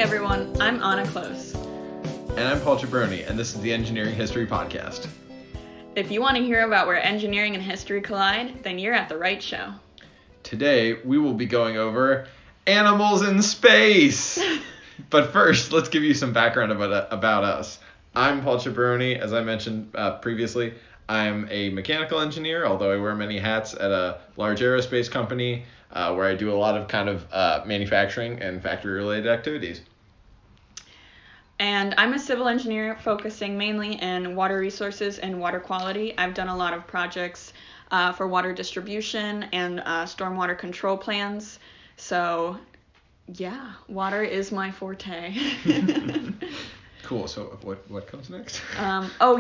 everyone, I'm Anna Close. And I'm Paul Jabroni, and this is the Engineering History Podcast. If you want to hear about where engineering and history collide, then you're at the right show. Today, we will be going over animals in space! But first, let's give you some background about us. I'm Paul Jabroni, as I mentioned previously. I'm a mechanical engineer, although I wear many hats at a large aerospace company where I do a lot of manufacturing and factory-related activities. And I'm a civil engineer focusing mainly in water resources and water quality. I've done a lot of projects for water distribution and stormwater control plans. So, yeah, water is my forte. Cool. So what comes next?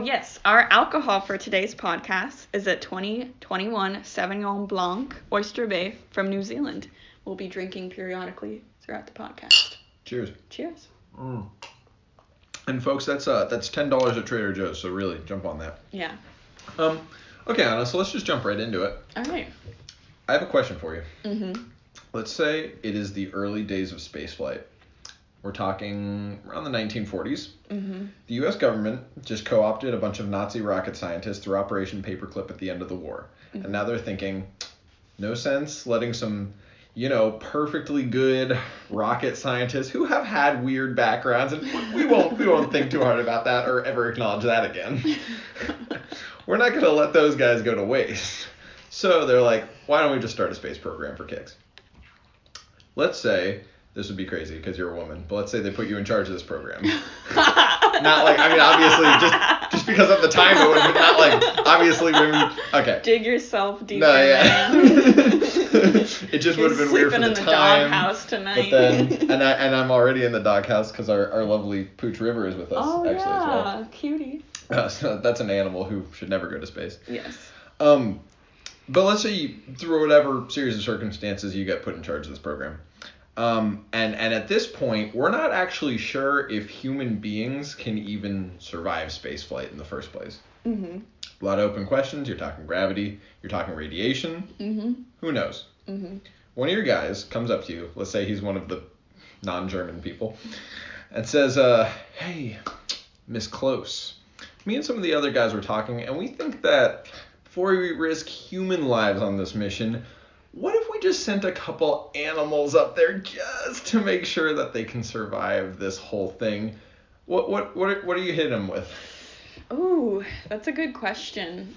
Yes. Our alcohol for today's podcast is a 2021 Sauvignon Blanc Oyster Bay from New Zealand. We'll be drinking periodically throughout the podcast. Cheers. Cheers. And folks, that's $10 at Trader Joe's, so really jump on that. Yeah. Okay, Anna, so let's just jump right into it. All right. I have a question for you. Mm-hmm. Let's say it is the early days of spaceflight. We're talking around the 1940s. Mm-hmm. The U.S. government just co-opted a bunch of Nazi rocket scientists through Operation Paperclip at the end of the war. Mm-hmm. And now they're thinking, no sense letting some, perfectly good rocket scientists who have had weird backgrounds, and we won't think too hard about that or ever acknowledge that again. We're not going to let those guys go to waste. So they're like, why don't we just start a space program for kicks? Let's say, this would be crazy because you're a woman, but let's say they put you in charge of this program. Obviously, just because at the time it would have been not like, obviously women, okay. Dig yourself deeper, no, yeah. man. It just would have been weird for the time. Sleeping in the doghouse tonight. But then, and I'm already in the doghouse because our lovely Pooch River is with us, as well. Cutie. So that's an animal who should never go to space. Yes. But let's say you, through whatever series of circumstances, you get put in charge of this program. And at this point, we're not actually sure if human beings can even survive spaceflight in the first place. Mm-hmm. A lot of open questions. You're talking gravity. You're talking radiation. Mm-hmm. Who knows? Mm-hmm. One of your guys comes up to you. Let's say he's one of the non-German people. And says, hey, Miss Close. Me and some of the other guys were talking, and we think that before we risk human lives on this mission, what if we just sent a couple animals up there just to make sure that they can survive this whole thing? What are you hitting them with? Ooh, that's a good question.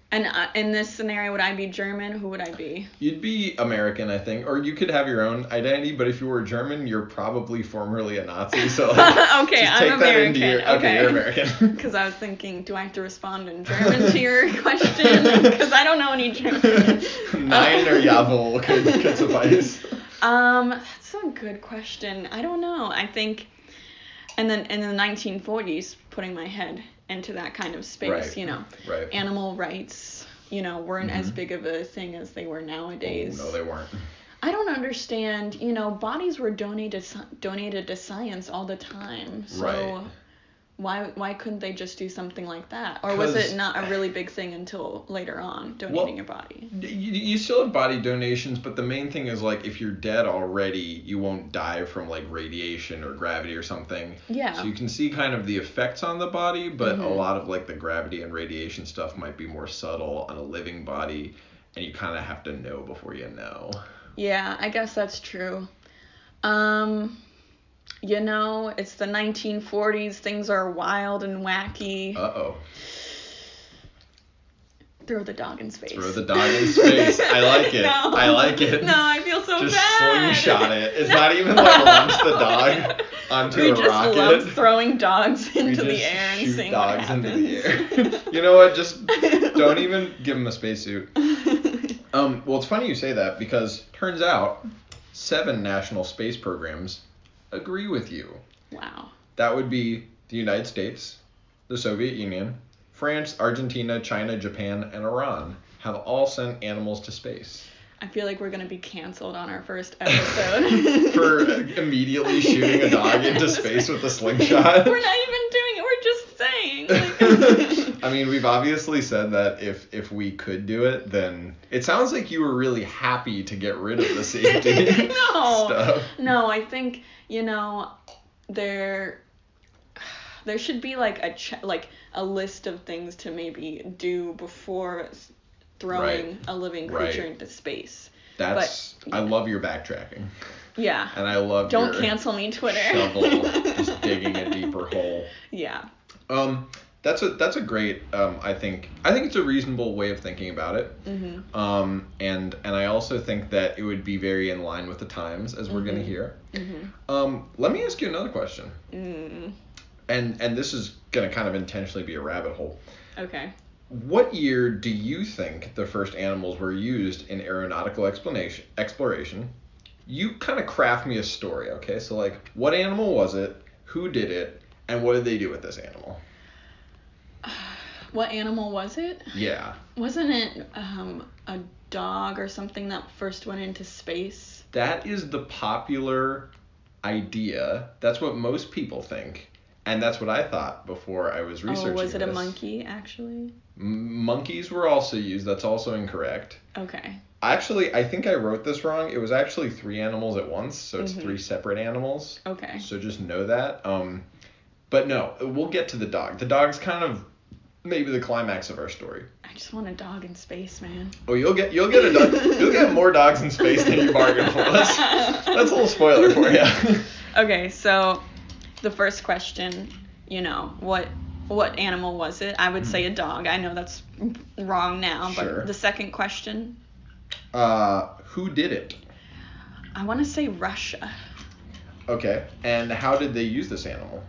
And in this scenario, would I be German? Who would I be? You'd be American, I think, or you could have your own identity. But if you were German, you're probably formerly a Nazi. So okay, just I'm take American. That into okay, you're American. Because I was thinking, do I have to respond in German to your question? Because I don't know any German. Nein or Jawohl could suffice. That's a good question. I don't know. I think, and then in the 1940s, putting my head into that kind of space, right. Animal rights, weren't as big of a thing as they were nowadays. Oh, no, they weren't. I don't understand, bodies were donated to science all the time. So right. Why couldn't they just do something like that? Or was it not a really big thing until later on, donating your body? You still have body donations, but the main thing is, if you're dead already, you won't die from, radiation or gravity or something. Yeah. So you can see kind of the effects on the body, but a lot of, the gravity and radiation stuff might be more subtle on a living body, and you kind of have to know before you know. Yeah, I guess that's true. It's the 1940s. Things are wild and wacky. Uh-oh. Throw the dog in space. Throw the dog in space. I like it. No. I like it. No, I feel so just bad. Just slingshot it. It's not even launch the dog onto a rocket. We just love throwing dogs into the air and seeing what happens. Into the air. You know what? Just don't even give them a spacesuit. Well, it's funny you say that because turns out 7 national space programs agree with you. Wow. That would be the United States, the Soviet Union, France, Argentina, China, Japan, and Iran have all sent animals to space. I feel like we're going to be canceled on our first episode. For immediately shooting a dog into space with a slingshot. We're not even doing it. We're just saying. I mean, we've obviously said that if we could do it, then it sounds like you were really happy to get rid of the safety stuff. No, I think, there should be like a list of things to maybe do before throwing a living creature into space. I love your backtracking. Yeah. And I love Don't your cancel me, Twitter. shovel, just digging a deeper hole. Yeah. That's a great I think it's a reasonable way of thinking about it. Mm-hmm. And I also think that it would be very in line with the times, as we're going to hear. Mm-hmm. Let me ask you another question. Mm. And this is going to kind of intentionally be a rabbit hole. Okay. What year do you think the first animals were used in aeronautical exploration? You kind of craft me a story, okay? So, like, what animal was it? Who did it? And what did they do with this animal? What animal was it? Yeah. Wasn't it a dog or something that first went into space? That is the popular idea. That's what most people think. And that's what I thought before I was researching this. Oh, was it a monkey, actually? Monkeys were also used. That's also incorrect. Okay. Actually, I think I wrote this wrong. It was actually 3 animals at once, so it's 3 separate animals. Okay. So just know that. But no, we'll get to the dog. The dog's kind of maybe the climax of our story. I just want a dog in space, man. Oh, you'll get a dog. You'll get more dogs in space than you bargained for. That's a little spoiler for you. Okay, so the first question, what animal was it? I would say a dog. I know that's wrong now, Sure. but the second question. Who did it? I want to say Russia. Okay, and how did they use this animal?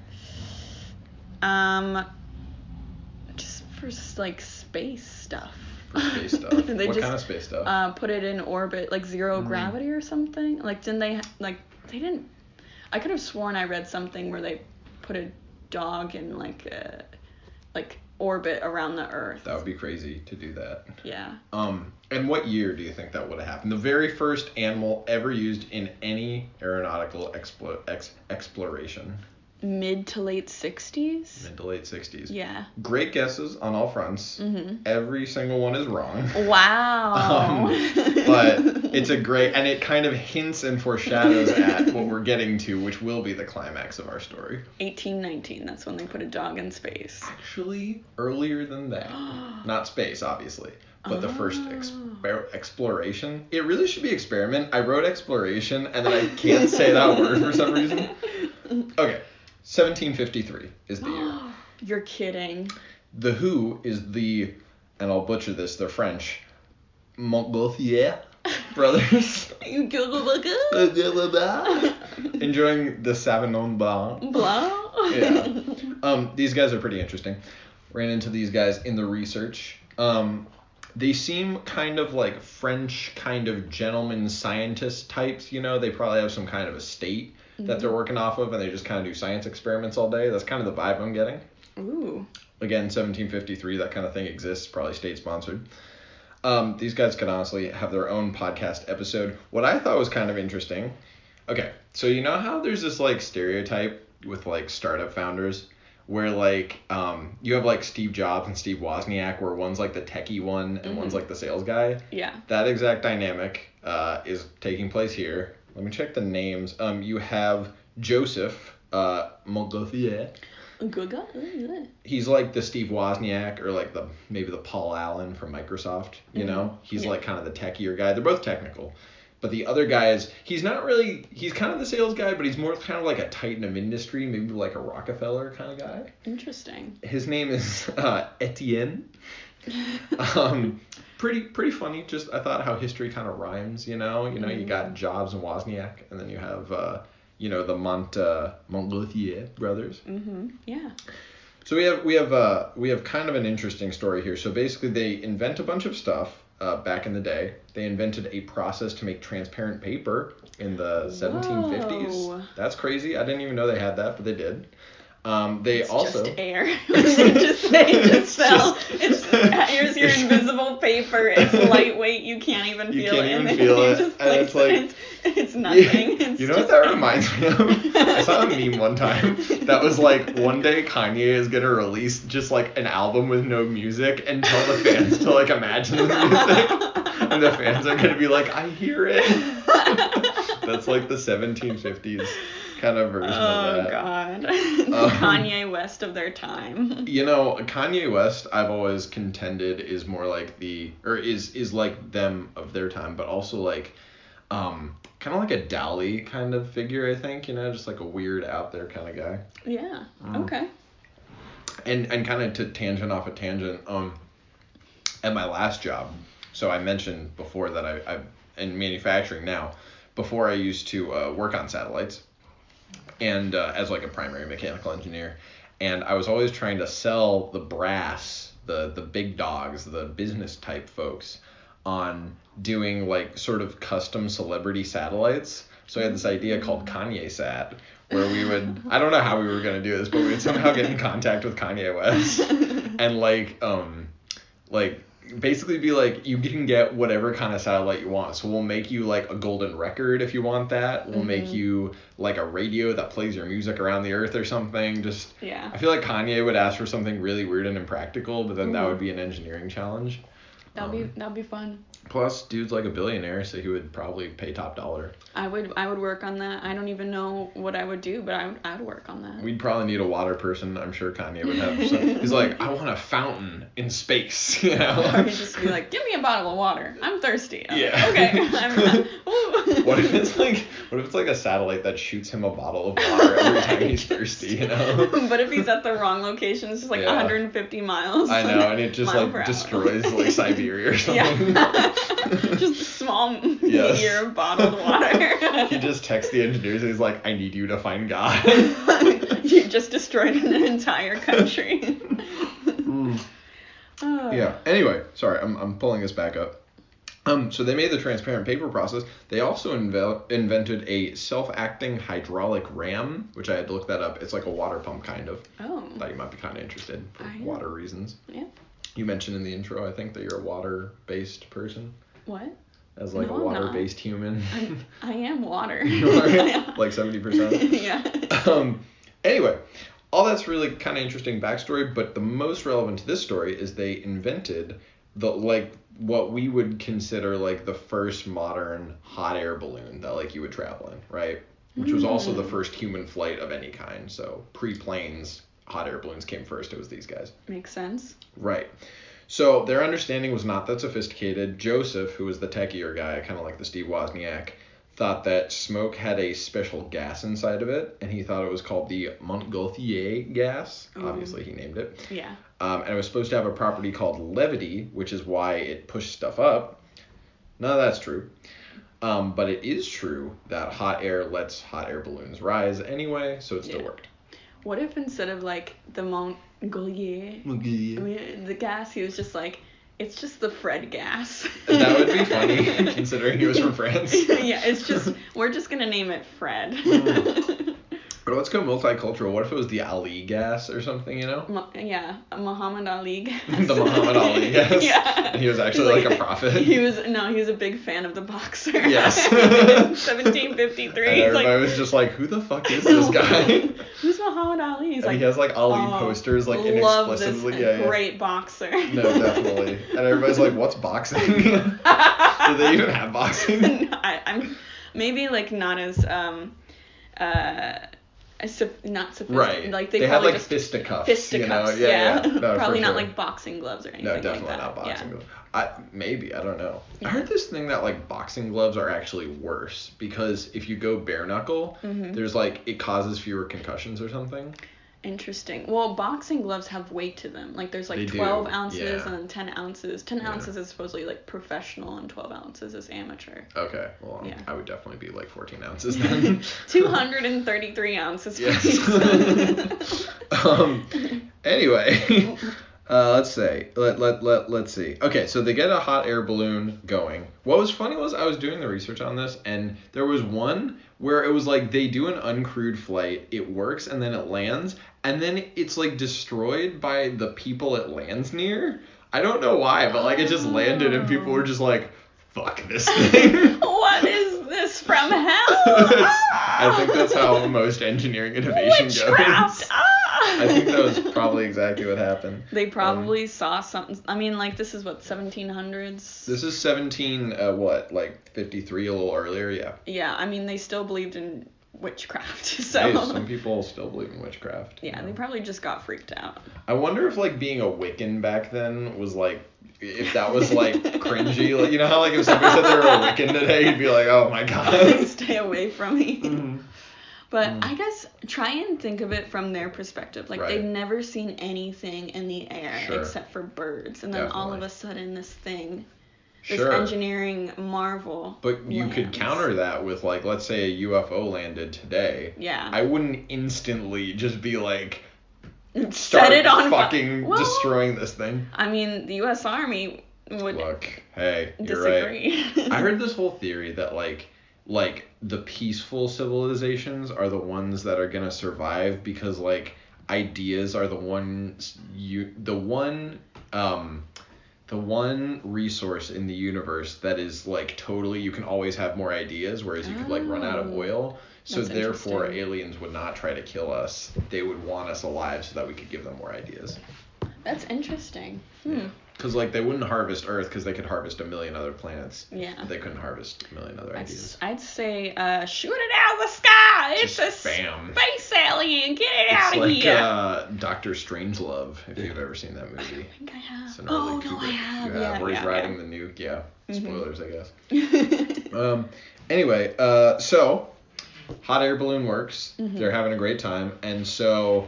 Just for like space stuff. For space stuff. What kind of space stuff? Put it in orbit, like zero gravity or something. Like, didn't they? Like, they didn't. I could have sworn I read something where they put a dog in like orbit around the Earth. That would be crazy to do that. Yeah. And what year do you think that would have happened? The very first animal ever used in any aeronautical exploration. Mid to late 60s? Mid to late 60s. Yeah. Great guesses on all fronts. Mm-hmm. Every single one is wrong. Wow. But it's a great, and it kind of hints and foreshadows at what we're getting to, which will be the climax of our story. 1819, that's when they put a dog in space. Actually, earlier than that. Not space, obviously. But the first exploration. It really should be experiment. I wrote exploration, and then I can't say that word for some reason. Okay. 1753 is the year. You're kidding. The Who is the, and I'll butcher this, they're French, Montgolfier brothers. Enjoying the Sauvignon Blanc. Yeah. These guys are pretty interesting. Ran into these guys in the research. They seem kind of like French kind of gentleman scientist types, They probably have some kind of estate that they're working off of, and they just kind of do science experiments all day. That's kind of the vibe I'm getting. Ooh. Again, 1753, that kind of thing exists, probably state-sponsored. These guys could honestly have their own podcast episode. What I thought was kind of interesting, okay, so you know how there's this, like, stereotype with, like, startup founders where, like, you have, like, Steve Jobs and Steve Wozniak, where one's, like, the techie one and one's, like, the sales guy? Yeah. That exact dynamic is taking place here. Let me check the names. You have Joseph Montgolfier. He's like the Steve Wozniak or like maybe the Paul Allen from Microsoft, He's like kind of the techier guy. They're both technical. But the other guy he's kind of the sales guy, but he's more kind of like a titan of industry, maybe like a Rockefeller kind of guy. Interesting. His name is Etienne. Pretty funny. Just I thought how history kind of rhymes, You got Jobs and Wozniak, and then you have the Montgolfier brothers. Mm-hmm. Yeah. So we have kind of an interesting story here. So basically, they invent a bunch of stuff back in the day. They invented a process to make transparent paper in the 1750s. Whoa. That's crazy. I didn't even know they had that, but they did. It's just air. They just fell. Here's your invisible paper. It's lightweight. You can't even feel it. You can't even feel it. And it's like it's nothing. It's You know what that reminds me of? I saw a meme one time that was like, one day Kanye is gonna release just like an album with no music and tell the fans to like imagine the music, and the fans are gonna be like, I hear it. That's like the 1750s kind of version of that. Oh God. Kanye West of their time. You know, Kanye West, I've always contended is more like is like them of their time, but also like, kind of like a Dali kind of figure, I think, you know, just like a weird out there kind of guy. Yeah. Okay. And kind of to tangent off a tangent, at my last job, so I mentioned before that I'm in manufacturing now. Before I used to work on satellites, and as like a primary mechanical engineer, and I was always trying to sell the brass, the big dogs, the business type folks, on doing like sort of custom celebrity satellites. So I had this idea called Kanye Sat, where we would, I don't know how we were gonna do this, but we would somehow get in contact with Kanye West and like basically be like, you can get whatever kind of satellite you want. So we'll make you like a golden record if you want that. We'll make you like a radio that plays your music around the earth or something. Just, yeah. I feel like Kanye would ask for something really weird and impractical, but then that would be an engineering challenge. That'd be fun. Plus, dude's like a billionaire, so he would probably pay top dollar. I would work on that. I don't even know what I would do, but I would work on that. We'd probably need a water person. I'm sure Kanye would have. He's like, I want a fountain in space, you know? Or he'd just be like, give me a bottle of water. I'm thirsty. Yeah. Okay. What if it's like a satellite that shoots him a bottle of water every time he's thirsty, you know? But if he's at the wrong location, it's just like 150 miles. I know, and it just like destroys like Siberia or something. Yeah. Just a small meteor of bottled water. He just texts the engineers and he's like, I need you to find God. You just destroyed an entire country. Yeah. Anyway, sorry, I'm pulling this back up. So they made the transparent paper process. They also invented a self-acting hydraulic ram, which I had to look that up. It's like a water pump kind of. Oh. Thought you might be kind of interested for water reasons. Yeah. You mentioned in the intro, I think, that you're a water-based person. What? As like a water-based human. I am water. You are? Like 70%? Yeah. Anyway, all that's really kind of interesting backstory, but the most relevant to this story is they invented what we would consider like the first modern hot air balloon that like you would travel in, right? Which was also the first human flight of any kind. So pre-planes, hot air balloons came first. It was these guys. Makes sense. Right. So their understanding was not that sophisticated. Joseph, who was the techier guy, kind of like the Steve Wozniak, thought that smoke had a special gas inside of it, and he thought it was called the Montgolfier gas. Obviously, he named it. Yeah. And it was supposed to have a property called levity, which is why it pushed stuff up. None of that's true. But it is true that hot air lets hot air balloons rise anyway, so it still worked. What if instead of like the Montgolfier, the gas, he was just like, it's just the Fred gas. That would be funny, considering he was from France. Yeah, we're just gonna name it Fred. But let's go multicultural. What if it was the Ali gas or something, you know? Muhammad Ali gas. The Muhammad Ali gas? Yeah. And he was actually like a prophet. He was a big fan of the boxer. Yes. 1753. And everybody was just like, who the fuck is this guy? Who's Muhammad Ali? He's he has like Ali posters like inexplicably. Love this great boxer. No, definitely. And everybody's like, what's boxing? Do they even have boxing? I'm maybe like not as not sophisticated. Right. Like they had like fisticuffs. Fisticuffs, you know? Yeah. No, probably not like boxing gloves or anything like that. No, definitely not boxing gloves. Maybe, I don't know. I heard this thing that like boxing gloves are actually worse because if you go bare knuckle, there's like it causes fewer concussions or something. Interesting. Well, boxing gloves have weight to them. Like there's like 12 ounces and then 10 ounces. 10 ounces is supposedly like professional and 12 ounces is amateur. Okay. Well, I would definitely be like 14 ounces then. 233 ounces. Yes. Anyway, let's say let's see. Okay, so they get a hot air balloon going. What was funny was I was doing the research on this, and there was one where it was like they do an uncrewed flight, it works, and then it lands, and then it's like destroyed by the people it lands near. I don't know why, but like it just landed, and people were just like, "Fuck this thing." What is this? darkness from hell. I think that's how most engineering innovation Witchcraft. goes. I think that was probably exactly what happened. They probably saw something. I mean, like, this is what, 1700s? This is 53, a little earlier, yeah. Yeah, I mean, they still believed in witchcraft, so. Hey, some people still believe in witchcraft. Yeah, they probably just got freaked out. I wonder if, like, being a Wiccan back then was, like, if that was, like, cringy. Like, you know how, like, if somebody said they were a Wiccan today, you'd be like, oh, my God. Stay away from me. Mm-hmm. But I guess try and think of it from their perspective. Like, Right. they've never seen anything in the air Sure. except for birds. And then all of Definitely. a sudden, this thing, this Sure. engineering marvel. But you could lands. counter that with, like, let's say a UFO landed today. Yeah. I wouldn't instantly just be like, Set start it on fucking Well, destroying this thing. I mean, the U.S. Army would Look, hey, you're right. disagree. I heard this whole theory that like the peaceful civilizations are the ones that are gonna survive because like ideas are the one resource in the universe that is like totally you can always have more ideas, whereas you could like run out of oil. So That's therefore interesting. aliens would not try to kill us. They would want us alive so that we could give them more ideas. That's interesting. Because like they wouldn't harvest Earth because they could harvest a million other planets. Yeah. But they couldn't harvest a million other ideas. I'd say shoot it out of the sky. Just It's a bam. space alien. Get it It's out of like here. Doctor Strangelove, if you've ever seen that movie. I don't think I have. It's an Oh, early no, I Kubrick. have. You have, Yeah, where he's yeah, riding yeah. the nuke. Yeah. Spoilers, I guess. Mm-hmm. Anyway, so hot air balloon works. Mm-hmm. They're having a great time, and so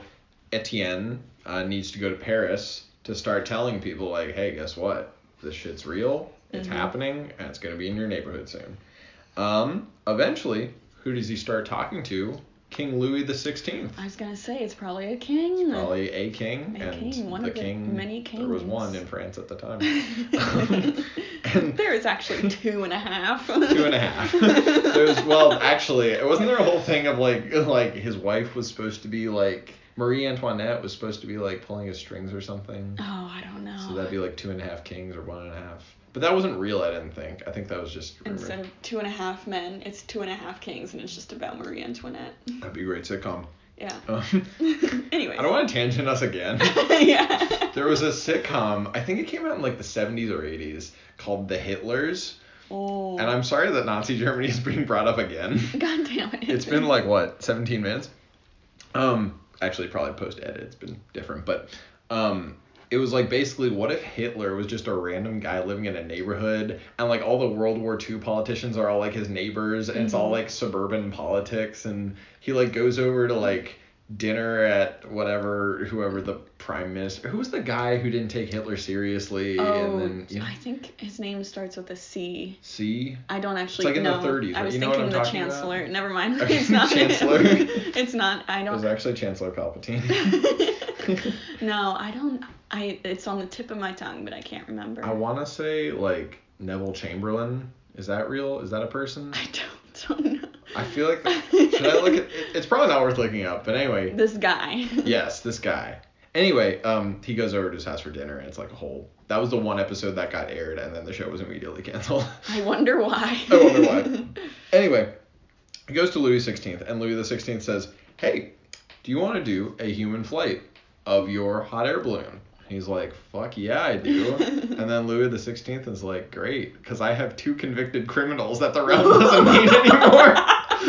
Etienne needs to go to Paris to start telling people like, hey, guess what? This shit's real. It's Mm-hmm. happening, and it's gonna be in your neighborhood soon. Eventually, who does he start talking to? King Louis XVI. I was gonna say it's probably a king. Probably a king, A and king, one the of the king. many There was kings. one in France at the time. And There is actually 2.5. 2.5. Well, actually, wasn't there a whole thing of like his wife was supposed to be like Marie Antoinette was supposed to be like pulling his strings or something. Oh, I don't know. So that'd be like 2.5 kings or 1.5. But that wasn't real, I didn't think. I think that was just rumored. Instead of 2.5 men, it's 2.5 kings, and it's just about Marie Antoinette. That'd be a great sitcom. Yeah. I Anyways. don't want to tangent us again. Yeah. There was a sitcom, I think it came out in like the 70s or 80s, called The Hitlers. Oh. And I'm sorry that Nazi Germany is being brought up again. God damn it. It's been like, what, 17 minutes? Actually, probably post-edit, it's been different. But it was like basically, what if Hitler was just a random guy living in a neighborhood, and like all the World War II politicians are all like his neighbors, and it's all like suburban politics, and he like goes over to like dinner at whoever the prime minister, who was the guy who didn't take Hitler seriously, and then I think his name starts with a C. C. I don't actually It's like in know. the 30s, I right? was You know what thinking I'm the talking about? Chancellor. Never mind. It's not Chancellor. It's not. I It was don't. actually Chancellor Palpatine. No, I don't. It's on the tip of my tongue, but I can't remember. I want to say like Neville Chamberlain. Is that real? Is that a person? I don't know. I feel like should I look at it's probably not worth looking up, but anyway. This guy. Yes, this guy. Anyway, he goes over to his house for dinner, and it's like that was the one episode that got aired, and then the show was immediately canceled. I wonder why. I wonder why. Anyway, he goes to Louis XVI, and Louis XVI says, hey, do you want to do a human flight of your hot air balloon? He's like, fuck yeah, I do. And then Louis XVI is like, great, because I have 2 convicted criminals that the realm doesn't need anymore.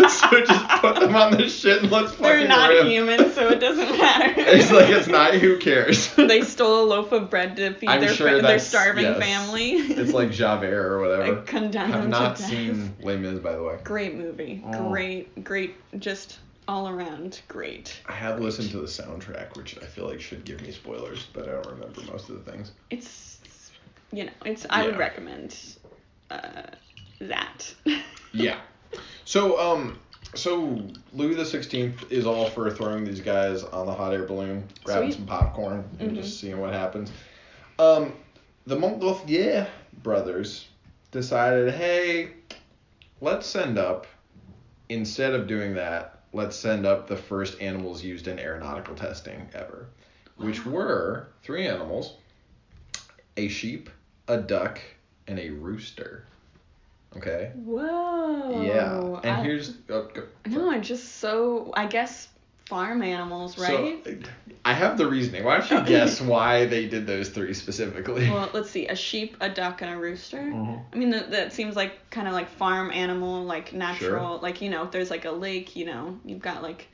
So just put them on this shit and let's fucking They're not rip. human, so it doesn't matter. It's like, it's not, who cares? They stole a loaf of bread to feed I'm their sure their that's- starving yes. family. It's like Javert or whatever. I condemn I've them not to death. seen Les Mis, by the way. Great movie. Oh. Great, just all around great. I have listened to the soundtrack, which I feel like should give me spoilers, but I don't remember most of the things. It's, I would Yeah. recommend that. Yeah. So Louis XVI is all for throwing these guys on the hot air balloon, grabbing Sweet. some popcorn, and just seeing what happens. The Montgolfier brothers decided, hey, let's send up, instead of doing that, let's send up the first animals used in aeronautical testing ever, which were 3 animals, a sheep, a duck, and a rooster. Okay. Whoa. Yeah. And here's No, just so I guess farm animals, right? So I have the reasoning. Why don't you guess why they did those three specifically? Well, let's see. A sheep, a duck, and a rooster. Mm-hmm. I mean, that seems like kind of like farm animal, like natural. Sure. Like, if there's like a lake, you've got like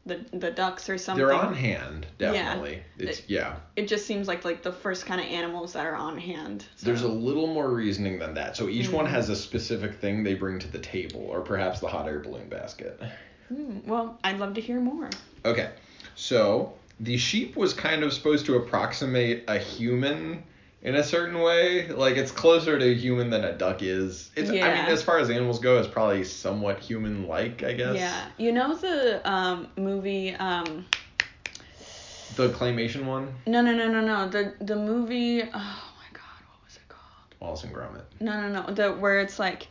the ducks or something. They're on hand, definitely. Yeah. It just seems like the first kind of animals that are on hand. So. There's a little more reasoning than that. So each one has a specific thing they bring to the table, or perhaps the hot air balloon basket. Well, I'd love to hear more. Okay. So the sheep was kind of supposed to approximate a human in a certain way. Like, it's closer to a human than a duck is. I mean, as far as animals go, it's probably somewhat human-like, I guess. Yeah. You know the movie... The claymation one? No. The movie... Oh, my God. What was it called? Wallace and Gromit. No. Where it's like...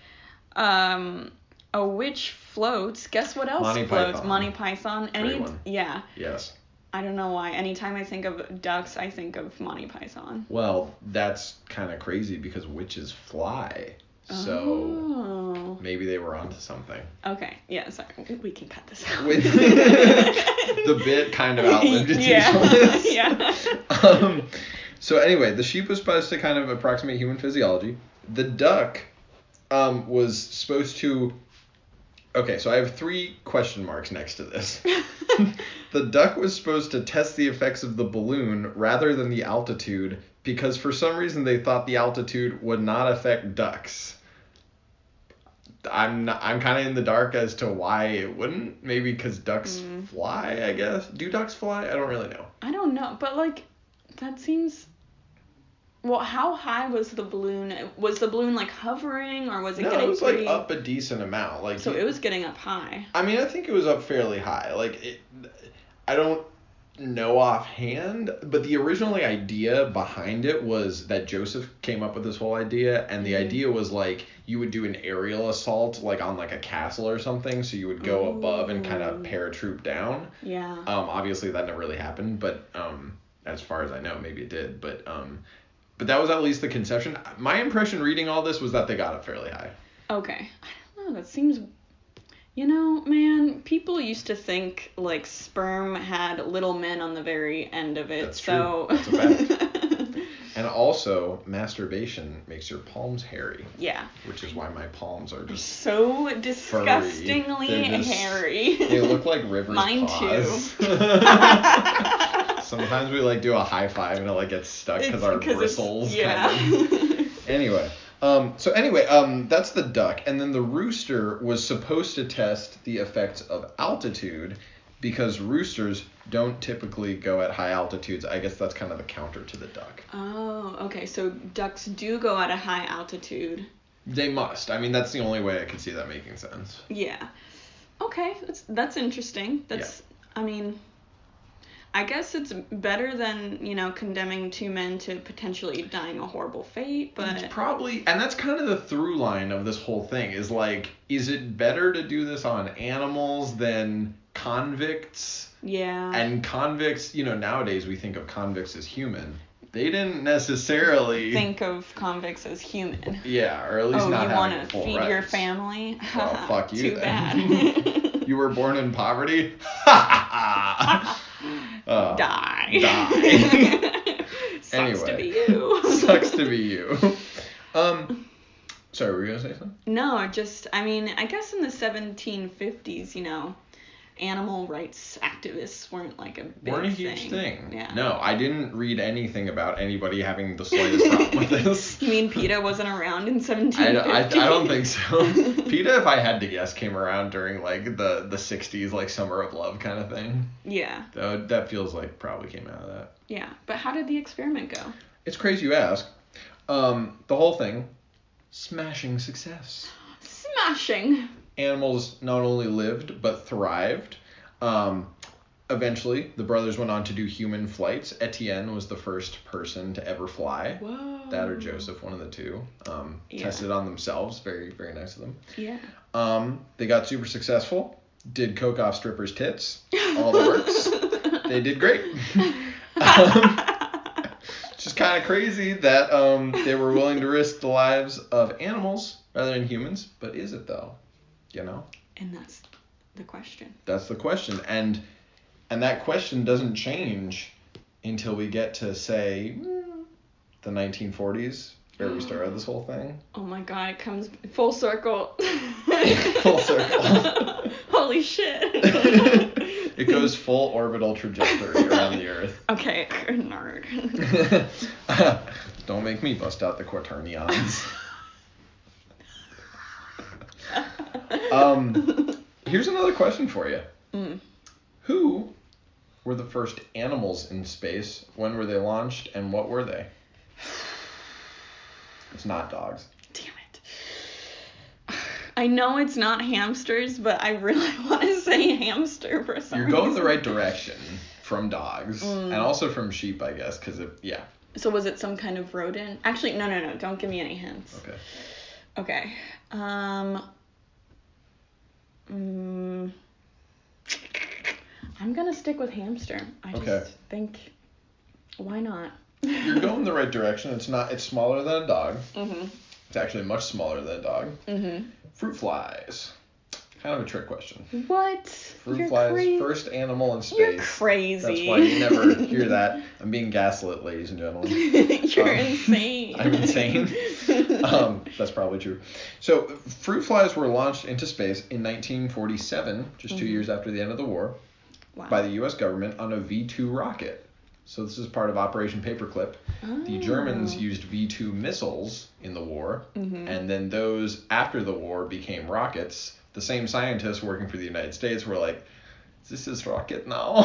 a witch floats. Guess what else Monty floats? Python. Monty Python. Great one. Yeah. Yes. I don't know why. Anytime I think of ducks, I think of Monty Python. Well, that's kind of crazy because witches fly. So maybe they were onto something. Okay. Yeah, sorry. We can cut this out. The bit kind of outlived its usefulness. Yeah. So anyway, the sheep was supposed to kind of approximate human physiology. The duck was supposed to... Okay, so I have 3 question marks next to this. The duck was supposed to test the effects of the balloon rather than the altitude because for some reason they thought the altitude would not affect ducks. I'm kind of in the dark as to why it wouldn't. Maybe because ducks fly, I guess. Do ducks fly? I don't really know. I don't know, but like that seems... Well, how high was the balloon? Was the balloon like hovering, or was it getting No, it was pretty... like up a decent amount. Like so it was getting up high. I mean, I think it was up fairly high. Like I don't know offhand, but the original idea behind it was that Joseph came up with this whole idea, and the idea was like you would do an aerial assault like on like a castle or something, so you would go above and kind of paratroop down. Yeah. Obviously that never really happened, but as far as I know, maybe it did, but that was at least the conception. My impression reading all this was that they got up fairly high. Okay. I don't know. That seems... man, people used to think, like, sperm had little men on the very end of it. That's so... true. That's a fact. And also, masturbation makes your palms hairy. Yeah. Which is why my palms are just so disgustingly hairy. They look like River's Mine paws. too. Sometimes we like do a high five and it like gets stuck because our bristles kind of. Anyway, that's the duck, and then the rooster was supposed to test the effects of altitude because roosters don't typically go at high altitudes. I guess that's kind of the counter to the duck. Oh, okay. So ducks do go at a high altitude. They must. I mean, that's the only way I could see that making sense. Yeah. Okay, that's interesting. I mean, I guess it's better than, condemning 2 men to potentially dying a horrible fate, but... It's probably... And that's kind of the through line of this whole thing, is like, is it better to do this on animals than convicts? Yeah. And convicts, nowadays we think of convicts as human. They didn't necessarily... think of convicts as human. Yeah, or at least not having full rights. Oh, you want to feed your family? Well, fuck you Too then. bad. You were born in poverty? Die. Sucks to be you. Sucks to be you. Sorry, were you going to say something? No, I guess in the 1750s, animal rights activists weren't like a big Weren't a huge thing. Yeah. No, I didn't read anything about anybody having the slightest problem with this. You mean PETA wasn't around in 1750? I don't think so. PETA, if I had to guess, came around during like the 60s, like Summer of Love kind of thing. Yeah. That feels like probably came out of that. Yeah, but how did the experiment go? It's crazy you ask. The whole thing, smashing success. Smashing. Animals not only lived, but thrived. Eventually, the brothers went on to do human flights. Etienne was the first person to ever fly. Whoa. That or Joseph, one of the two. Tested on themselves. Very, very nice of them. Yeah. They got super successful. Did coke off strippers' tits. All the works. They did great. It's just kind of crazy that they were willing to risk the lives of animals rather than humans. But is it though? You know? And that's the question. That's the question. And that question doesn't change until we get to, say, the 1940s, where we started this whole thing. Oh my god, it comes full circle. Full circle. Holy shit. It goes full orbital trajectory around the Earth. Okay, nerd. Don't make me bust out the quaternions. Here's another question for you. Who were the first animals in space? When were they launched, and what were they? It's not dogs. Damn it. I know it's not hamsters, but I really want to say hamster for some reason. You're going the right direction from dogs, and also from sheep, I guess, because yeah. So was it some kind of rodent? Actually, no. Don't give me any hints. Okay. I'm gonna stick with hamster. I just think, why not? You're going the right direction. It's smaller than a dog. Mm-hmm. It's actually much smaller than a dog. Mm-hmm. Fruit flies. Kind of a trick question. What? Fruit flies, first animal in space. You're crazy. That's why you never hear that. I'm being gaslit, ladies and gentlemen. You're insane. I'm insane. That's probably true. So, fruit flies were launched into space in 1947, just 2 years after the end of the war, by the U.S. government on a V-2 rocket. So this is part of Operation Paperclip. Oh. The Germans used V-2 missiles in the war, and then those after the war became rockets. The same scientists working for the United States were like, this is rocket now.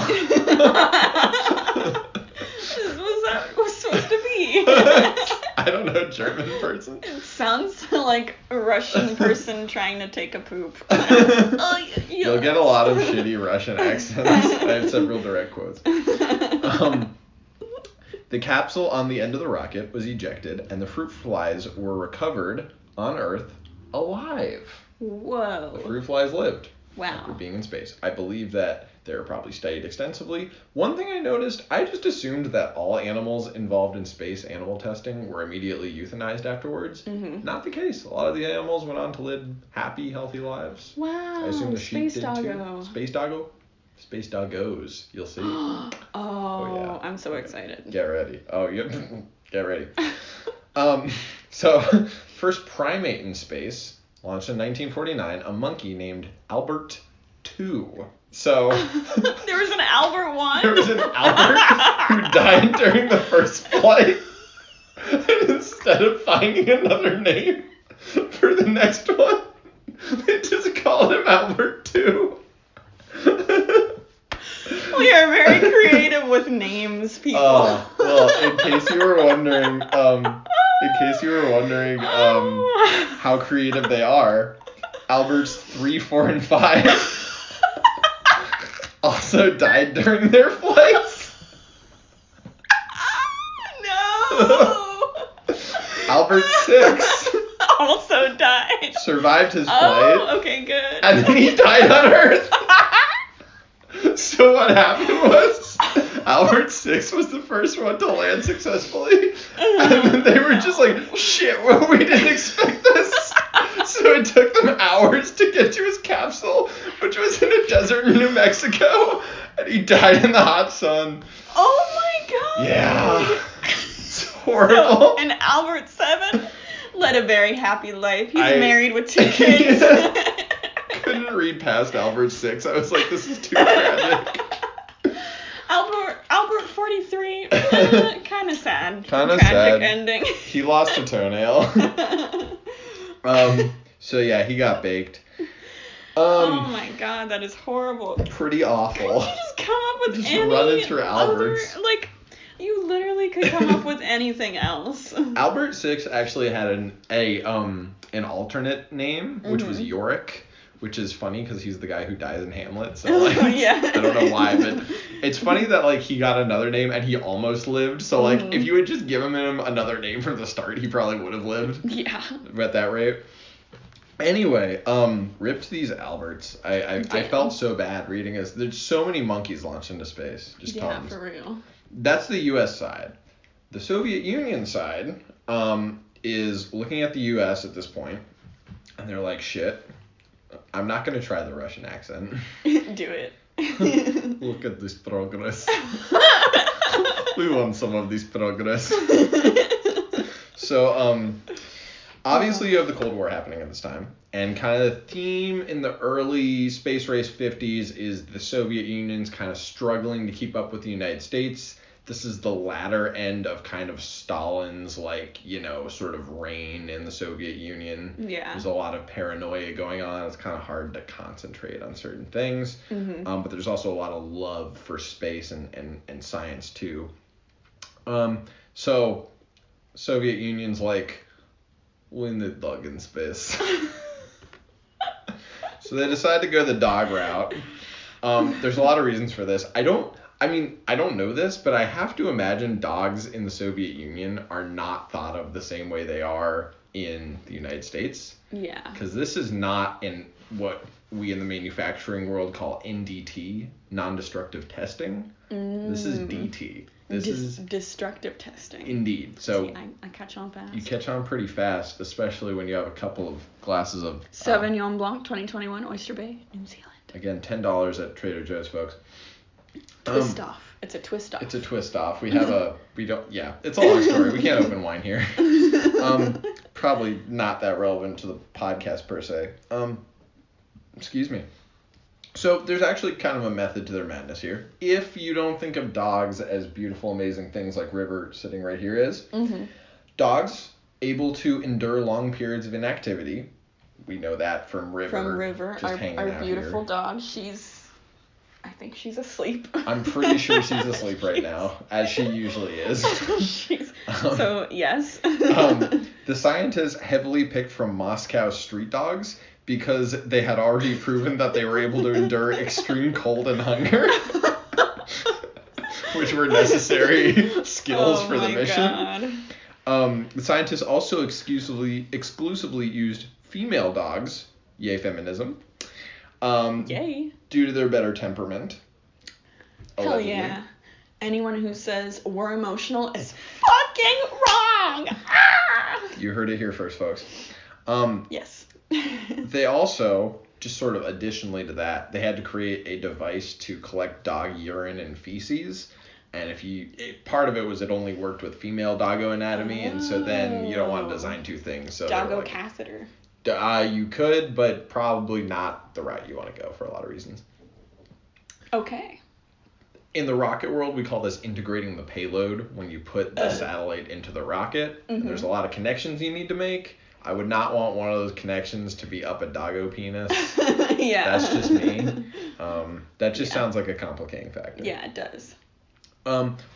What's supposed to be? I don't know, German person. It sounds like a Russian person trying to take a poop. You'll get a lot of shitty Russian accents. I have several direct quotes. The capsule on the end of the rocket was ejected, and the fruit flies were recovered on Earth alive. Whoa. The fruit flies lived. Wow. After being in space. I believe that they were probably studied extensively. One thing I noticed, I just assumed that all animals involved in space animal testing were immediately euthanized afterwards. Mm-hmm. Not the case. A lot of the animals went on to live happy, healthy lives. Wow. I assume the sheep Space did doggo. too. Space doggo? Space doggos. You'll see. Oh, yeah. I'm so excited. Get ready. Oh, yep. Get ready. So, first primate in space, launched in 1949, a monkey named Albert II. So there was an Albert one. There was an Albert who died during the first flight. And instead of finding another name for the next one, they just called him Albert II. We are very creative with names, people. Well, in case you were wondering, how creative they are, Alberts 3, 4, and 5 also died during their flights. No. Albert 6 also died. Survived his flight. Oh, okay, good. And then he died on Earth. So what happened was Albert 6 was the first one to land successfully. And then they were just like, shit, well, we didn't expect this. So it took them hours to get to his capsule, which was in a desert in New Mexico. And he died in the hot sun. Oh my god. Yeah. It's horrible. So, and Albert 7 led a very happy life. He's married with 2 kids. Couldn't read past Albert 6. I was like, this is too tragic. Albert 43, kind of sad. Kind of sad. Tragic Ending. He lost a toenail. So yeah, he got baked. Oh my god, that is horrible. Pretty awful. Can't you just come up with just any running through Alberts. other, like, you literally could come up with anything else. Albert 6 actually had an alternate name, which was Yorick, which is funny because he's the guy who dies in Hamlet. So like, yeah. I don't know why, but it's funny that like he got another name and he almost lived. So like, if you had just given him another name from the start, he probably would have lived. Yeah. At that rate. Anyway, ripped these Alberts. I felt so bad reading this. There's so many monkeys launched into space. Just tons. Yeah, for real. That's the U.S. side. The Soviet Union side is looking at the U.S. at this point And they're like, shit, I'm not going to try the Russian accent. Do it. Look at this progress. We want some of this progress. So, obviously you have the Cold War happening at this time. And kind of the theme in the early space race 50s is the Soviet Union's kind of struggling to keep up with the United States. This is the latter end of kind of Stalin's, like, you know, sort of reign in the Soviet Union. Yeah. There's a lot of paranoia going on. It's kind of hard to concentrate on certain things. Mm-hmm. But there's also a lot of love for space and science, too. So Soviet Union's like, win the dog in space. So they decide to go the dog route. There's a lot of reasons for this. I don't know this, but I have to imagine dogs in the Soviet Union are not thought of the same way they are in the United States. Yeah. Because this is not in what we in the manufacturing world call NDT, non-destructive testing. This is DT. This is destructive testing. Indeed. So see, I catch on fast. you catch on pretty fast, especially when you have a couple of glasses of Sauvignon Blanc 2021 Oyster Bay, New Zealand. Again, $10 at Trader Joe's, folks. Twist off. It's a twist off. It's a twist off. It's a long story. We can't open wine here. Probably not that relevant to the podcast per se. Excuse me. So there's actually kind of a method to their madness here. If you don't think of dogs as beautiful, amazing things like River sitting right here is, dogs able to endure long periods of inactivity. We know that from River. From River, just our beautiful dog. I think she's asleep. I'm pretty sure she's asleep right now, as she usually is. So, yes. The scientists heavily picked from Moscow street dogs because they had already proven that they were able to endure extreme cold and hunger, which were necessary skills for the mission. God. The scientists also exclusively used female dogs, yay feminism, yay, due to their better temperament. Hell allegedly. Yeah. Anyone who says we're emotional is fucking wrong. You heard it here first, folks. Yes. They also, just sort of additionally to that, they had to create a device to collect dog urine and feces. And part of it was it only worked with female doggo anatomy, and so then you don't want to design two things. So doggo catheter. You could, but probably not the route you want to go for a lot of reasons. Okay. In the rocket world, we call this integrating the payload when you put the satellite into the rocket. And there's a lot of connections you need to make. I would not want one of those connections to be up a doggo penis. Yeah. That's just me. That just sounds like a complicating factor. Yeah, it does.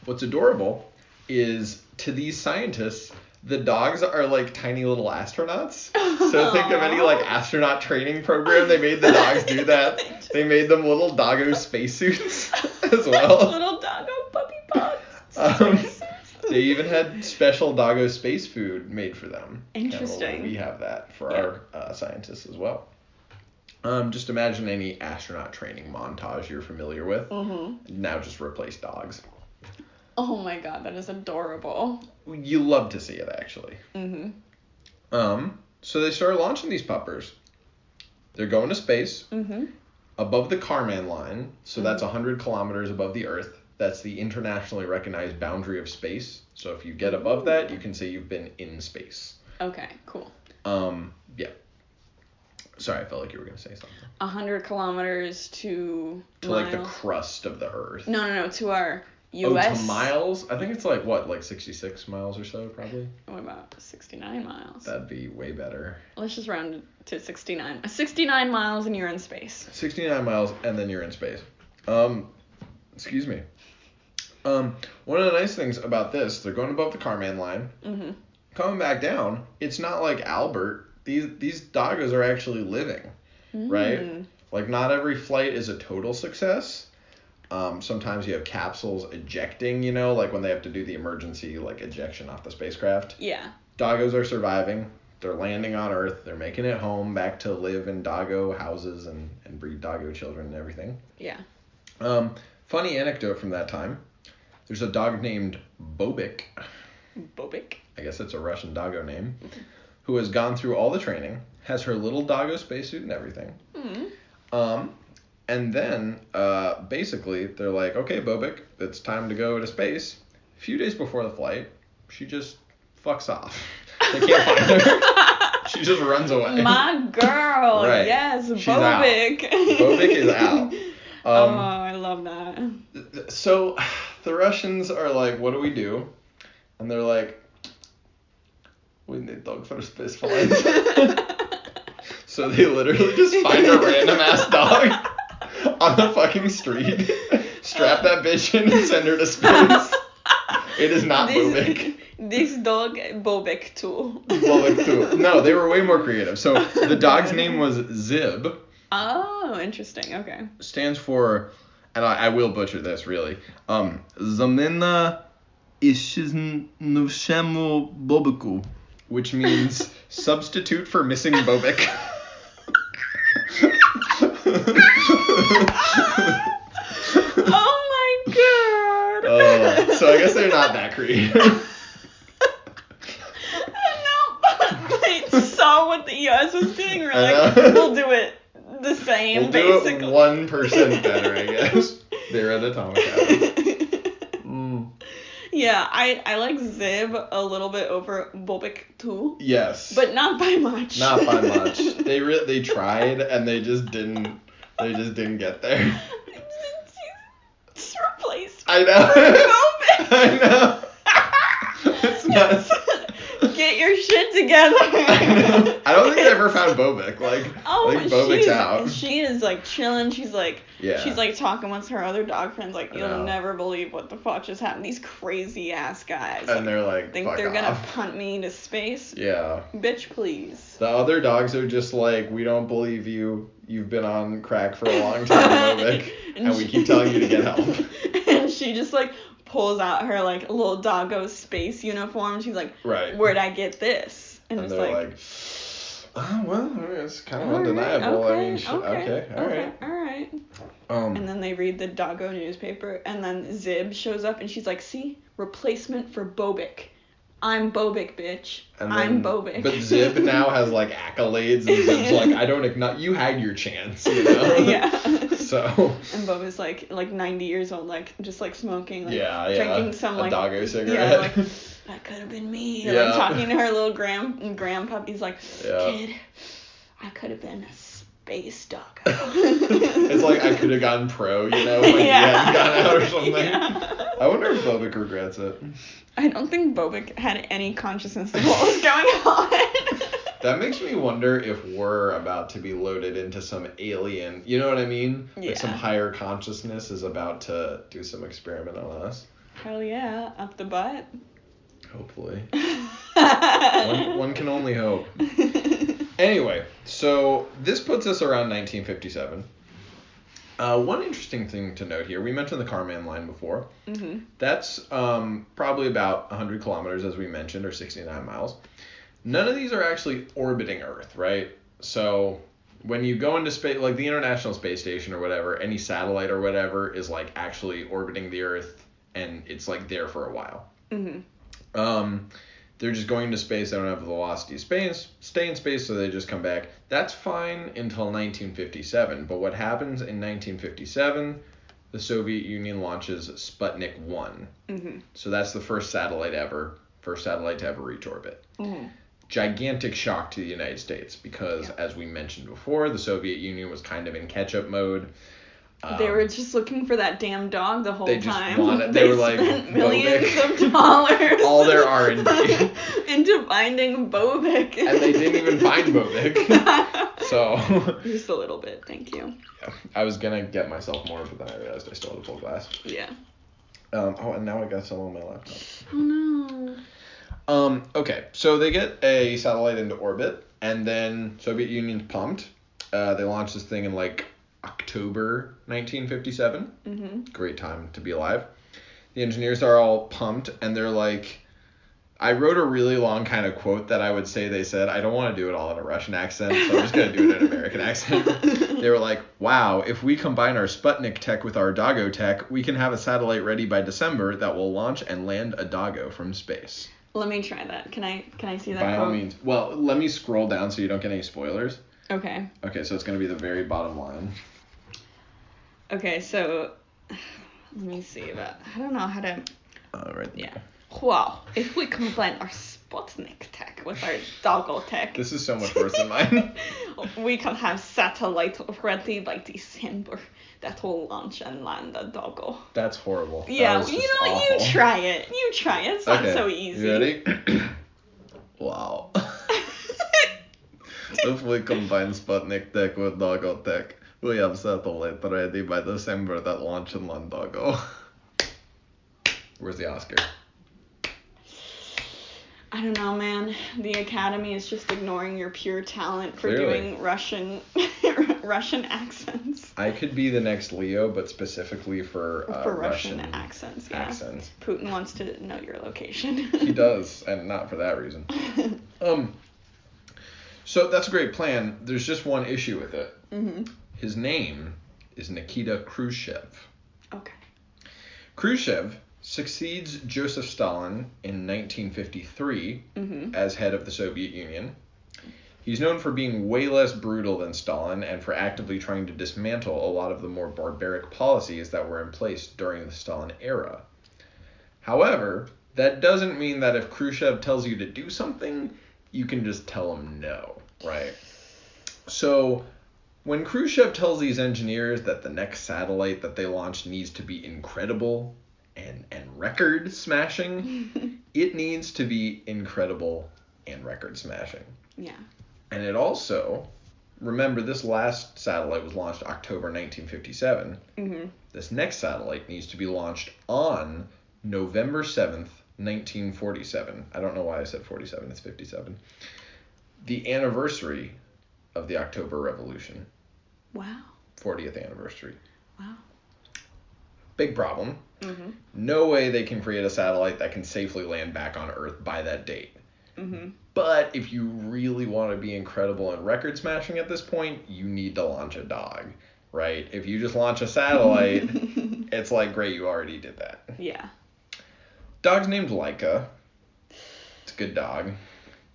What's adorable is, to these scientists, the dogs are like tiny little astronauts. So think of any like astronaut training program. They made the dogs do that. They made them little doggo spacesuits as well. Little doggo puppy pods. They even had special doggo space food made for them. Interesting. We have that for our scientists as well. Just imagine any astronaut training montage you're familiar with. Now just replace dogs. Oh my god, that is adorable. You love to see it, actually. So they started launching these puppers. They're going to space. Above the Kármán line, so that's 100 kilometers above the Earth. That's the internationally recognized boundary of space. So if you get above that, you can say you've been in space. Okay, cool. Yeah. Sorry, I felt like you were going to say something. 100 kilometers to miles. Like the crust of the Earth. No, to our U.S. Oh, to miles? I think it's like 66 miles or so, probably. What about 69 miles? That'd be way better. Let's just round it to 69. 69 miles and you're in space. 69 miles and then you're in space. Excuse me. One of the nice things about this, they're going above the Kármán line. Coming back down, it's not like Albert. These doggos are actually living, right? Like, not every flight is a total success. Sometimes you have capsules ejecting, like when they have to do the emergency, like, ejection off the spacecraft. Yeah. Doggos are surviving. They're landing on Earth. They're making it home back to live in doggo houses and breed doggo children and everything. Yeah. Funny anecdote from that time. There's a dog named Bobik. Bobik? I guess it's a Russian doggo name. who has gone through all the training, has her little doggo spacesuit and everything. And then, basically, they're like, okay, Bobek, it's time to go to space. A few days before the flight, she just fucks off. They can't find her. She just runs away. My girl, right. yes, She's Bobek. Out. Bobek is out. I love that. So the Russians are like, what do we do? And they're like, we need dog for space flight. So they literally just find a random ass dog on the fucking street, strap that bitch in and send her to space. It is not Bobek. This dog, Bobek too. Bobek too. No, they were way more creative. So the dog's name was Zib. Oh, interesting. Okay. Stands for, and I will butcher this really. Zamena Ishiznuvshemu Bobeku, which means substitute for missing Bobek. Oh my god. So I guess they're not that creative. No, they saw what the US was doing. We're like, we'll do it the same, we'll basically. Do it 1% better, I guess. They're at Atomic Atom. Yeah, I like Zib a little bit over Bobek too. Yes. But not by much. Not by much. They tried and they just didn't get there. Just replaced. I know. Bobek. I know. It's nuts. Get your shit together. I don't think I ever found Bobek. I think Bobek's out. She is like chilling. She's like, yeah. She's like talking with her other dog friends. Like, you'll never believe what the fuck just happened. These crazy ass guys. And they're like, think fuck they're off. Gonna punt me to space? Yeah. Bitch, please. The other dogs are just like, we don't believe you. You've been on crack for a long time, Bobek, and we keep telling you to get help. And she just like pulls out her like little doggo space uniform. She's like, right. Where'd I get this? And it's they're like, oh, well, it's kind of undeniable. Okay, I mean, okay, all right. And then they read the doggo newspaper, and then Zib shows up, and she's like, see, replacement for Bobek. I'm Bobek, bitch. I'm Bobek. But Zib now has like accolades, and Zib's like, I don't acknowledge, you had your chance, you know? Yeah. So. And Bobek's like 90 years old, like just like smoking, like drinking some a like doggo cigarette. Yeah, like that could have been me. Yeah. Like talking to her little grandpup. He's like, kid, I could have been a space doggo. It's like I could have gone pro, you know, when he hadn't gone out or something. Yeah. I wonder if Bobek regrets it. I don't think Bobek had any consciousness of what was going on. That makes me wonder if we're about to be loaded into some alien, you know what I mean? Yeah. Like some higher consciousness is about to do some experiment on us. Hell yeah, up the butt. Hopefully. one can only hope. Anyway, so this puts us around 1957. One interesting thing to note here, we mentioned the Kármán line before. Mm-hmm. That's probably about 100 kilometers, as we mentioned, or 69 miles. None of these are actually orbiting Earth, right? So when you go into space, like the International Space Station or whatever, any satellite or whatever is like actually orbiting the Earth, and it's like there for a while. Mm-hmm. They're just going to space. They don't have the velocity of space, stay in space, so they just come back. That's fine until 1957. But what happens in 1957? The Soviet Union launches Sputnik 1. Mm-hmm. So that's the first satellite to ever reach orbit. Mm-hmm. Gigantic shock to the United States because, as we mentioned before, the Soviet Union was kind of in catch-up mode. They were just looking for that damn dog the whole time. They were like, spent millions Bobek. of dollars. All their R&D. Into finding Bobek. And they didn't even find Bobek. So. Just a little bit, thank you. Yeah, I was going to get myself more, but then I realized I still had a full glass. Yeah. And now I got some on my laptop. Oh no. Okay, so they get a satellite into orbit, and then Soviet Union's pumped. They launch this thing in like October 1957. Mm-hmm. Great time to be alive. The engineers are all pumped, and they're like, I wrote a really long kind of quote that I would say they said. I don't want to do it all in a Russian accent, so I'm just going to do it in an American accent. They were like, wow, if we combine our Sputnik tech with our doggo tech, we can have a satellite ready by December that will launch and land a doggo from space. Let me try that. Can I see that By all quote? means. Well, let me scroll down so you don't get any spoilers. Okay. Okay, so it's going to be the very bottom line. Okay, so let me see that. I don't know how to. Right. Yeah. Wow. If we combine our Sputnik tech with our doggo tech. This is so much worse than mine. We can have satellite ready by December that will launch and land a doggo. That's horrible. Yeah, that was just awful. you try it. You try it. It's not Okay, so easy. You ready? Wow. If we combine Sputnik tech with doggo tech, we have satellite ready by December that launch and land doggo. Where's the Oscar? I don't know, man. The Academy is just ignoring your pure talent for Clearly. doing Russian accents. I could be the next Leo, but specifically for Russian accents. Yeah. Accents. Putin wants to know your location. He does, and not for that reason. So that's a great plan. There's just one issue with it. Mm-hmm. His name is Nikita Khrushchev. Okay. Khrushchev succeeds Joseph Stalin in 1953 as head of the Soviet Union. He's known for being way less brutal than Stalin and for actively trying to dismantle a lot of the more barbaric policies that were in place during the Stalin era. However, that doesn't mean that if Khrushchev tells you to do something, you can just tell him no, right? So when Khrushchev tells these engineers that the next satellite that they launch needs to be incredible and record smashing, it needs to be incredible and record smashing. Yeah. And it also, remember, this last satellite was launched October 1957. Mm-hmm. This next satellite needs to be launched on November 7th, 1947. I don't know why I said 47, it's 57. The anniversary of the October Revolution. Wow. 40th anniversary. Wow. Big problem. Mm-hmm. No way they can create a satellite that can safely land back on Earth by that date. Mm-hmm. But if you really want to be incredible and record smashing at this point, you need to launch a dog, right? If you just launch a satellite, it's like, great, you already did that. Yeah. Dog's named Laika. It's a good dog.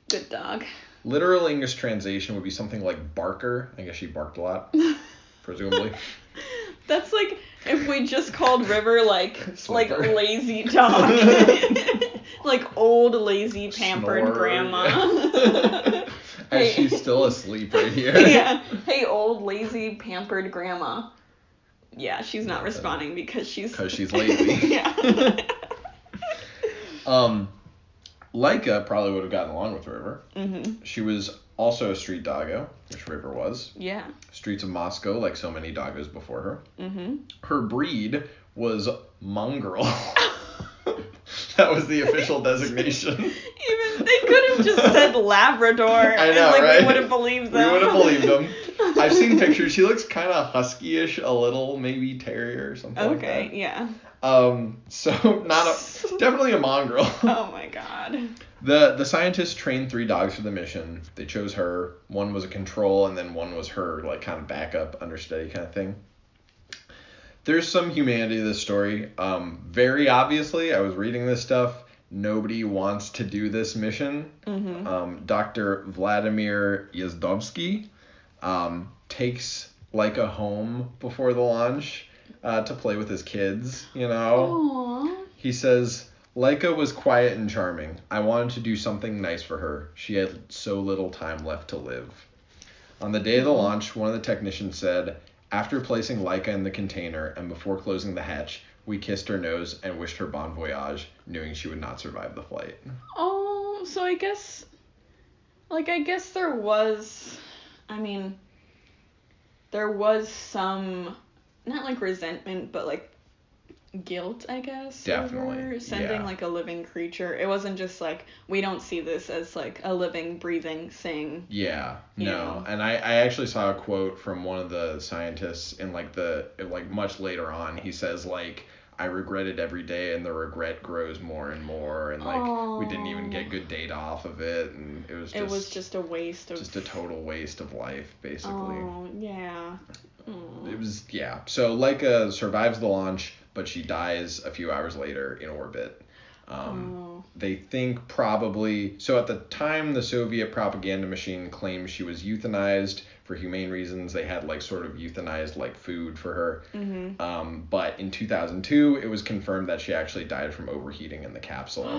Good dog. Literal English translation would be something like barker. I guess she barked a lot, presumably. That's like if we just called River like Slipper. lazy dog. Like old lazy pampered Snore, grandma. yeah. As Hey. she's still asleep right here. Yeah. Hey, old lazy pampered grandma. Yeah, she's not responding because she's lazy. Yeah. Laika probably would have gotten along with River. Mm-hmm. She was also a street doggo, which River was. Yeah. Streets of Moscow, like so many doggos before her. Mm-hmm. Her breed was mongrel. That was the official designation. Even they could have just said Labrador. I know, and, like, right? We would have believed them. We would have believed them. I've seen pictures. She looks kind of husky-ish, a little, maybe terrier or something like that. Okay, yeah. So definitely a mongrel. Oh my god. The scientists trained 3 dogs for the mission. They chose her. One was a control, and then one was her, like, kind of backup, understudy kind of thing. There's some humanity to this story. Very obviously, I was reading this stuff. Nobody wants to do this mission. Mm-hmm. Dr. Vladimir Yazdovsky takes Laika home before the launch to play with his kids, you know. Aww. He says, Laika was quiet and charming. I wanted to do something nice for her. She had so little time left to live. On the day of the launch, one of the technicians said, after placing Laika in the container and before closing the hatch, we kissed her nose and wished her bon voyage, knowing she would not survive the flight. Oh, so I guess there was, there was some, not like resentment, but like guilt, I guess. Definitely, Over sending yeah. like a living creature. It wasn't just like, we don't see this as like a living, breathing thing. Yeah, You no. know. And I actually saw a quote from one of the scientists in like much later on. He says like, I regret it every day and the regret grows more and more, and like we didn't even get good data off of it, and it was just a waste of. just a total waste of life, basically. Oh, yeah. Aw. It was, yeah. So Laika survives the launch, but she dies a few hours later in orbit. They think probably, so at the time the Soviet propaganda machine claimed she was euthanized for humane reasons. They had like sort of euthanized like food for her. But in 2002 it was confirmed that she actually died from overheating in the capsule.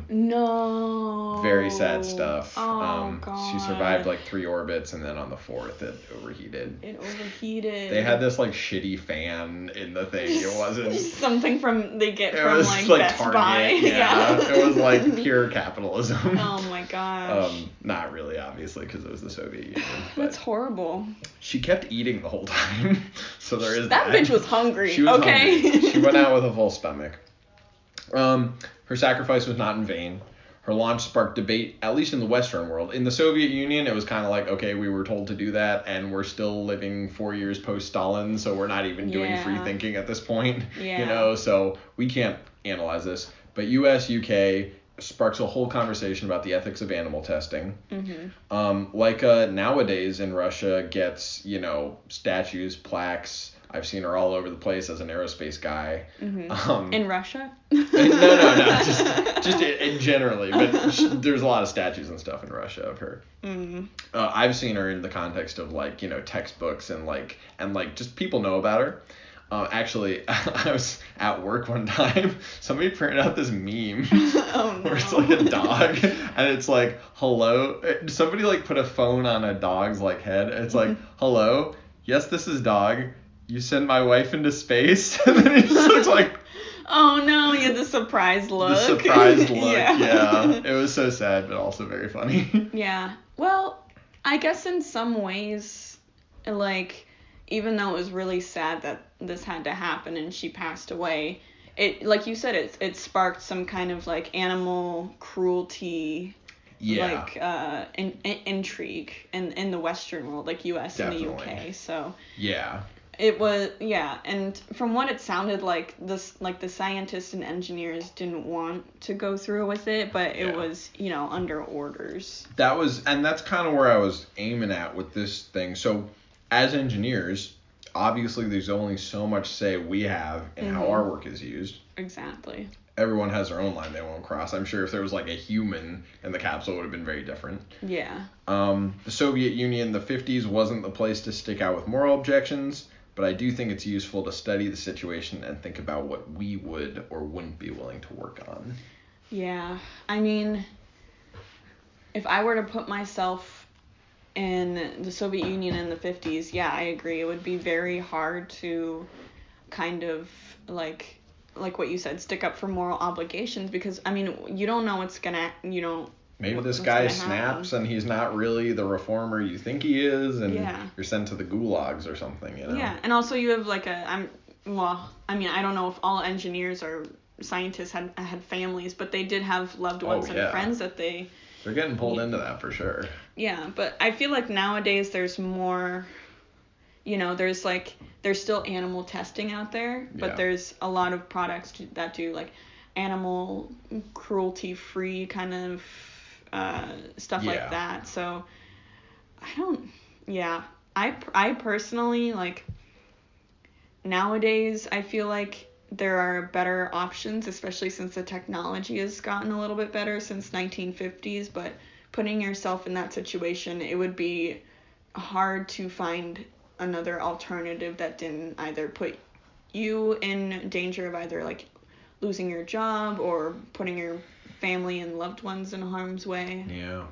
No. Very sad stuff. Oh, God. She survived like 3 orbits, and then on the 4th it overheated. It overheated. They had this like shitty fan in the thing. It wasn't something they get it from was like Best Target. Buy. Yeah. It was like pure capitalism. Oh my gosh. Not really, obviously, because it was the Soviet Union. That's horrible. She kept eating the whole time, so there is that. That bitch was hungry. She was okay. hungry. She went out with a full stomach. Her sacrifice was not in vain. Her launch sparked debate, at least in the Western world. In the Soviet Union, it was kind of like, okay, we were told to do that, and we're still living 4 years post-Stalin, so we're not even doing free thinking at this point. Yeah. So we can't analyze this. But US, UK sparks a whole conversation about the ethics of animal testing. Nowadays in Russia gets, statues, plaques. I've seen her all over the place as an aerospace guy. In Russia? No. Just in generally. But there's a lot of statues and stuff in Russia of her. I've seen her in the context of textbooks and just people know about her. Actually, I was at work one time. Somebody printed out this meme where it's like a dog, and it's like, hello. Somebody put a phone on a dog's head. And it's like, hello. Yes, this is dog. You send my wife into space? And then he just looks like... Oh, no, you had the surprised look. The surprised look, yeah. It was so sad, but also very funny. Yeah. Well, I guess in some ways, even though it was really sad that this had to happen and she passed away, it, like you said, it sparked some kind of, animal cruelty... Yeah. Intrigue in the Western world, US Definitely. and the UK, so... Yeah. It was, and from what it sounded like, the scientists and engineers didn't want to go through with it, but it was, under orders. And that's kind of where I was aiming at with this thing. So, as engineers, obviously there's only so much say we have in how our work is used. Exactly. Everyone has their own line they won't cross. I'm sure if there was a human in the capsule, it would have been very different. Yeah. The Soviet Union, the 50s, wasn't the place to stick out with moral objections. But I do think it's useful to study the situation and think about what we would or wouldn't be willing to work on. Yeah. I mean, if I were to put myself in the Soviet Union in the 50s, yeah, I agree. It would be very hard to kind of, like what you said, stick up for moral obligations because, I mean, you don't know what's going to, Maybe this guy snaps and he's not really the reformer you think he is, and you're sent to the gulags or something, Yeah, and also you have I don't know if all engineers or scientists had families, but they did have loved ones and friends that they're getting pulled into that for sure. Yeah, but I feel like nowadays there's more, there's still animal testing out there, but there's a lot of products that do animal cruelty free kind of stuff like that. So I personally nowadays I feel like there are better options, especially since the technology has gotten a little bit better since 1950s, but putting yourself in that situation, it would be hard to find another alternative that didn't either put you in danger of either losing your job or putting your family and loved ones in harm's way. Yeah.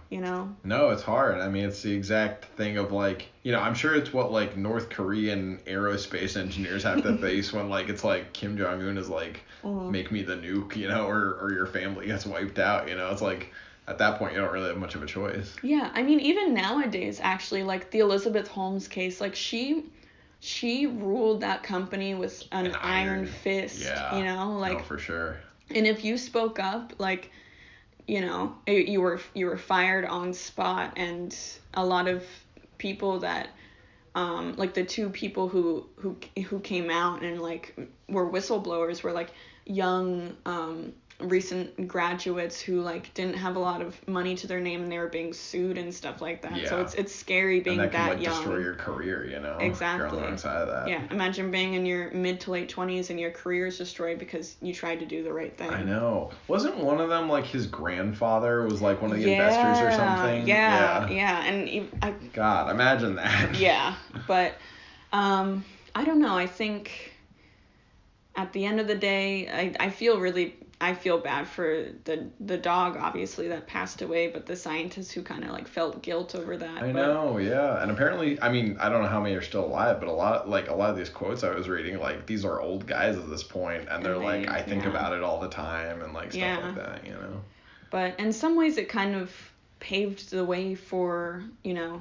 No, it's hard. I mean, it's the exact thing of I'm sure it's what North Korean aerospace engineers have to face when it's Kim Jong-un is make me the nuke, or your family gets wiped out, it's at that point you don't really have much of a choice. Yeah, I mean, even nowadays actually, the Elizabeth Holmes case, she ruled that company with an iron fist, no, for sure. And if you spoke up, you were fired on spot, and a lot of people that, the 2 people who came out and were whistleblowers were young recent graduates who like didn't have a lot of money to their name and they were being sued and stuff like that. So it's scary being and that can, like, young. destroy your career, you know. Exactly. If you're on the wrong side of that. Yeah, imagine being in your mid to late 20s and your career is destroyed because you tried to do the right thing. I know. Wasn't one of them like his grandfather was like one of the investors or something? Yeah. And God, imagine that. Yeah, but I don't know. I think at the end of the day, I feel bad for the dog, obviously, that passed away, but the scientists who kind of like felt guilt over that. I know, yeah. And apparently, I mean, I don't know how many are still alive, but a lot of these quotes I was reading, like, these are old guys at this point, and they're like, I think about it all the time, and like stuff like that, you know. But in some ways, it kind of paved the way for, you know,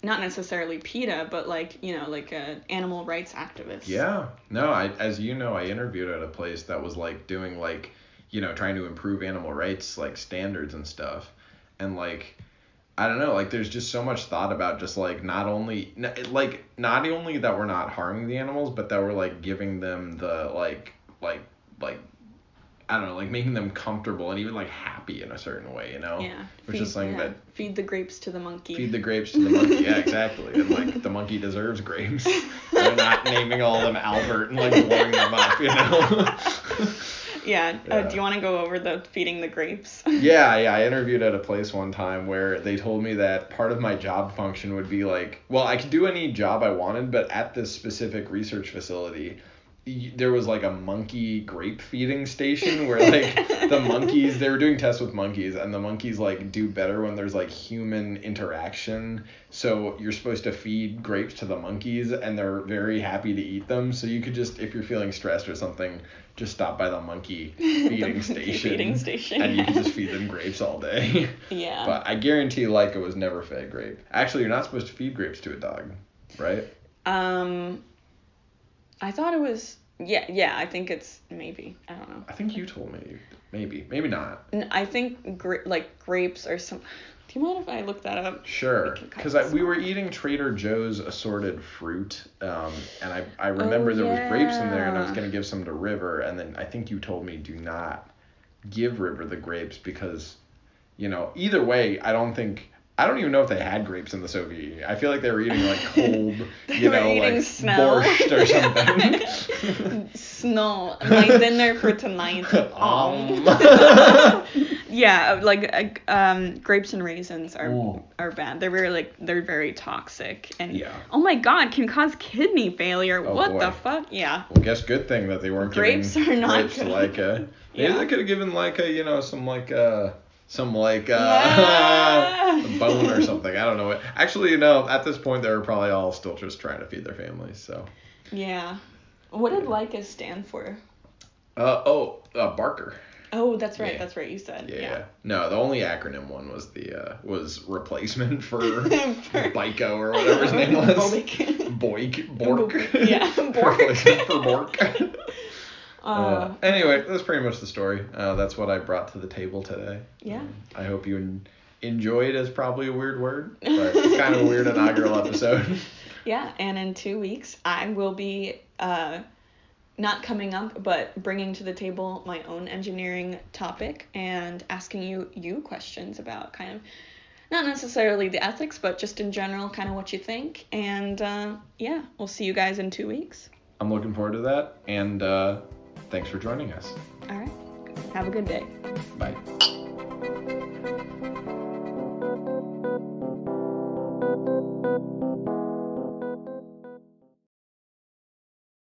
not necessarily PETA, but like, you know, like animal rights activists. Yeah. No, as you know, I interviewed at a place that was like doing like, you know, trying to improve animal rights like standards and stuff. And like, I don't know, like there's just so much thought about just like not only that we're not harming the animals, but that we're like giving them the like I don't know, like making them comfortable and even like happy in a certain way, you know? Yeah. Which is something that feed the grapes to the monkey. Feed the grapes to the monkey, yeah, exactly. And like the monkey deserves grapes. They're not naming all of them Albert and like blowing them up, you know? Yeah. Do you want to go over the feeding the grapes? Yeah. I interviewed at a place one time where they told me that part of my job function would be like, well, I could do any job I wanted, but at this specific research facility, there was like a monkey grape feeding station where like the monkeys, they were doing tests with monkeys, and the monkeys like do better when there's like human interaction. So you're supposed to feed grapes to the monkeys and they're very happy to eat them. So you could just, if you're feeling stressed or something, just stop by the monkey feeding station. And you can just feed them grapes all day. Yeah. But I guarantee Laika was never fed grape. Actually, you're not supposed to feed grapes to a dog, right? I thought it was, yeah, I think it's maybe, I don't know. I think you told me, maybe not. I think grapes are some, do you mind if I look that up? Sure, because we were eating Trader Joe's assorted fruit, and I remember there was grapes in there, and I was going to give some to River, and then I think you told me do not give River the grapes because, you know, either way, I don't even know if they had grapes in the Soviet Union. I feel like they were eating like cold, you know, like borscht or something. Snow. My dinner for tonight. Yeah, like grapes and raisins are bad. They're very toxic and oh my god, can cause kidney failure. Oh, what boy. the fuck? Yeah. Well, guess good thing that they weren't grapes giving are not grapes good. to Laika. Maybe they could have given Laika, you know, some bone or something. I don't know. Actually, you know, at this point, they were probably all still just trying to feed their families. So. Yeah. What did Laika stand for? Barker. Oh, that's right. Yeah. That's right. You said. Yeah. No, the only acronym one was was replacement for Baiko or whatever his name was. Bork. Yeah. Bork. Replacement for Bork. Anyway, that's pretty much the story. That's what I brought to the table today. Yeah. I hope you enjoyed is probably a weird word, but it's kind of a weird inaugural episode. Yeah, and in 2 weeks, I will be not coming up, but bringing to the table my own engineering topic and asking you questions about kind of, not necessarily the ethics, but just in general, kind of what you think. And yeah, we'll see you guys in 2 weeks. I'm looking forward to that, and thanks for joining us. All right. Have a good day. Bye.